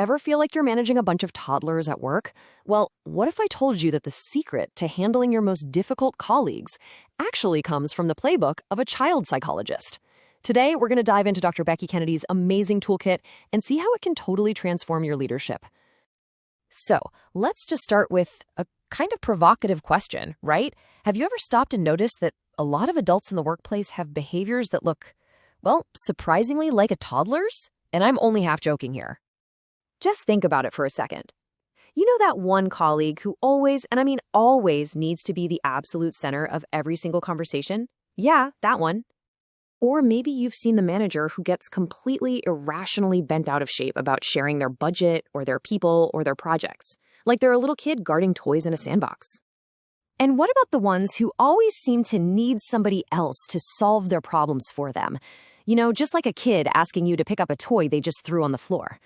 Ever feel like you're managing a bunch of toddlers at work? Well, what if I told you that the secret to handling your most difficult colleagues actually comes from the playbook of a child psychologist? Today, we're going to dive into Dr. Becky Kennedy's amazing toolkit and see how it can totally transform your leadership. So, let's just start with a kind of provocative question, right? Have you ever stopped and noticed that a lot of adults in the workplace have behaviors that look, well, surprisingly like a toddler's? And I'm only half joking here. Just think about it for a second. You know that one colleague who always, and I mean always, needs to be the absolute center of every single conversation? Yeah, that one. Or maybe you've seen the manager who gets completely irrationally bent out of shape about sharing their budget or their people or their projects, like they're a little kid guarding toys in a sandbox. And what about the ones who always seem to need somebody else to solve their problems for them? You know, just like a kid asking you to pick up a toy they just threw on the floor.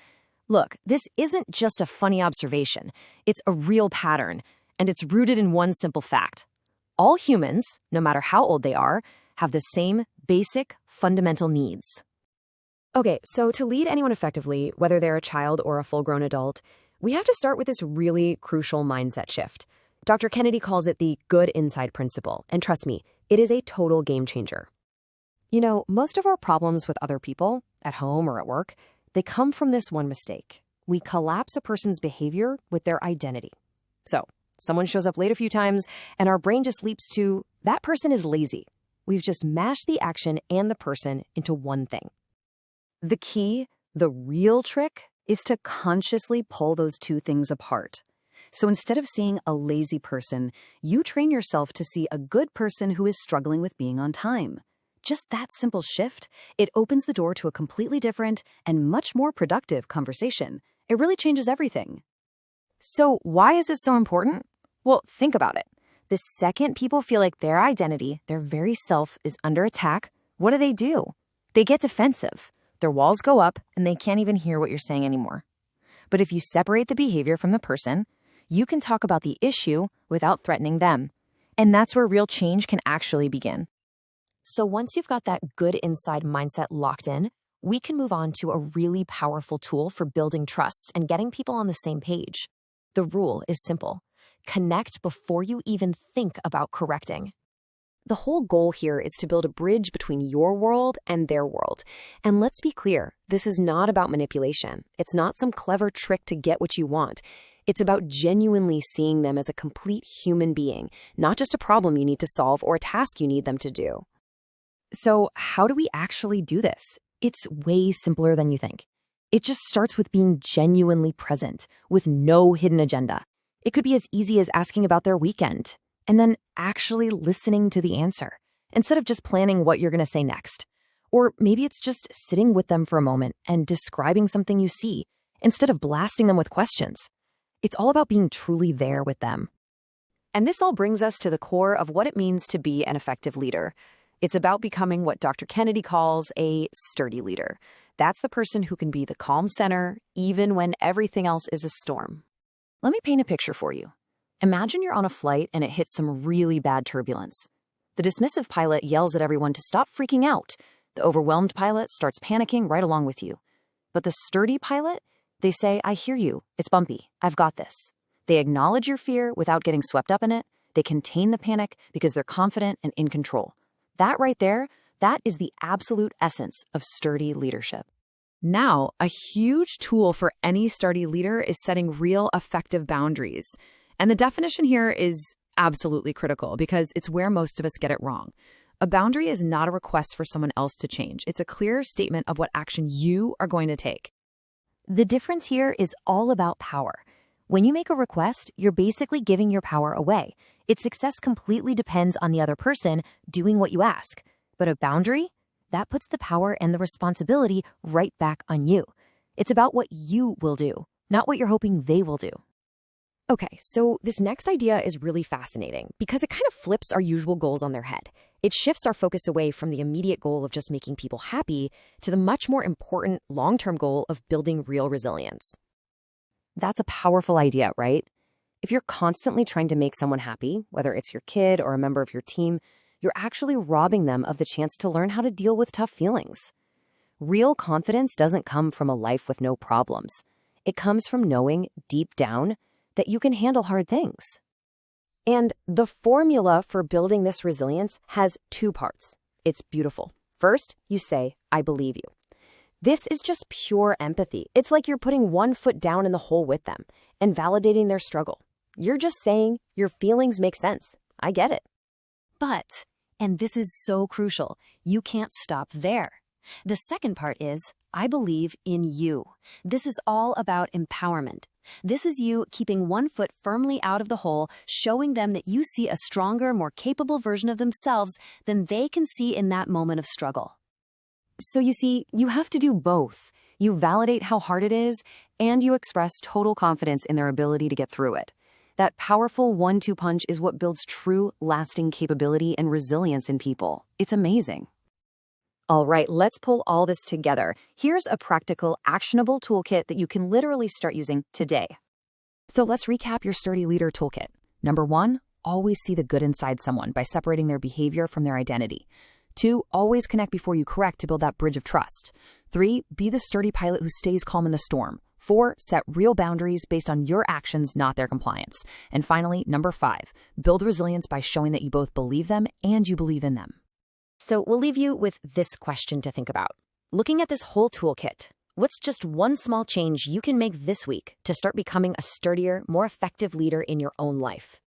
Look, this isn't just a funny observation. It's a real pattern, and it's rooted in one simple fact. All humans, no matter how old they are, have the same basic, fundamental needs. Okay, so to lead anyone effectively, whether they're a child or a full-grown adult, we have to start with this really crucial mindset shift. Dr. Kennedy calls it the good inside principle, and trust me, it is a total game changer. You know, most of our problems with other people, at home or at work, they come from this one mistake. We collapse a person's behavior with their identity. So, someone shows up late a few times, and our brain just leaps to, that person is lazy. We've just mashed the action and the person into one thing. The key, the real trick, is to consciously pull those two things apart. So instead of seeing a lazy person, you train yourself to see a good person who is struggling with being on time. Just that simple shift, it opens the door to a completely different and much more productive conversation. It really changes everything. So why is it so important? Well, think about it. The second people feel like their identity, their very self, is under attack, what do? They get defensive. Their walls go up, and they can't even hear what you're saying anymore. But if you separate the behavior from the person, you can talk about the issue without threatening them. And that's where real change can actually begin. So once you've got that good inside mindset locked in, we can move on to a really powerful tool for building trust and getting people on the same page. The rule is simple. Connect before you even think about correcting. The whole goal here is to build a bridge between your world and their world. And let's be clear, this is not about manipulation. It's not some clever trick to get what you want. It's about genuinely seeing them as a complete human being, not just a problem you need to solve or a task you need them to do. So how do we actually do this? It's way simpler than you think. It just starts with being genuinely present, with no hidden agenda. It could be as easy as asking about their weekend, and then actually listening to the answer, instead of just planning what you're going to say next. Or maybe it's just sitting with them for a moment and describing something you see, instead of blasting them with questions. It's all about being truly there with them. And this all brings us to the core of what it means to be an effective leader. It's about becoming what Dr. Kennedy calls a sturdy leader. That's the person who can be the calm center, even when everything else is a storm. Let me paint a picture for you. Imagine you're on a flight and it hits some really bad turbulence. The dismissive pilot yells at everyone to stop freaking out. The overwhelmed pilot starts panicking right along with you. But the sturdy pilot, they say, I hear you. It's bumpy. I've got this. They acknowledge your fear without getting swept up in it. They contain the panic because they're confident and in control. That right there, that is the absolute essence of sturdy leadership. Now, a huge tool for any sturdy leader is setting real effective boundaries. And the definition here is absolutely critical because it's where most of us get it wrong. A boundary is not a request for someone else to change. It's a clear statement of what action you are going to take. The difference here is all about power. When you make a request, you're basically giving your power away. Its success completely depends on the other person doing what you ask. But a boundary? That puts the power and the responsibility right back on you. It's about what you will do, not what you're hoping they will do. Okay, so this next idea is really fascinating because it kind of flips our usual goals on their head. It shifts our focus away from the immediate goal of just making people happy to the much more important long-term goal of building real resilience. That's a powerful idea, right? If you're constantly trying to make someone happy, whether it's your kid or a member of your team, you're actually robbing them of the chance to learn how to deal with tough feelings. Real confidence doesn't come from a life with no problems. It comes from knowing deep down that you can handle hard things. And the formula for building this resilience has two parts. It's beautiful. First, you say, I believe you. This is just pure empathy. It's like you're putting one foot down in the hole with them and validating their struggle. You're just saying your feelings make sense. I get it. But, and this is so crucial, you can't stop there. The second part is, I believe in you. This is all about empowerment. This is you keeping one foot firmly out of the hole, showing them that you see a stronger, more capable version of themselves than they can see in that moment of struggle. So you see, you have to do both. You validate how hard it is, and you express total confidence in their ability to get through it. That powerful 1-2 punch is what builds true, lasting capability and resilience in people. It's amazing. All right, let's pull all this together. Here's a practical, actionable toolkit that you can literally start using today. So let's recap your Sturdy Leader toolkit. Number 1, always see the good inside someone by separating their behavior from their identity. 2, always connect before you correct to build that bridge of trust. 3, be the sturdy pilot who stays calm in the storm. 4, set real boundaries based on your actions, not their compliance. And finally, number 5, build resilience by showing that you both believe them and you believe in them. So we'll leave you with this question to think about. Looking at this whole toolkit, what's just one small change you can make this week to start becoming a sturdier, more effective leader in your own life?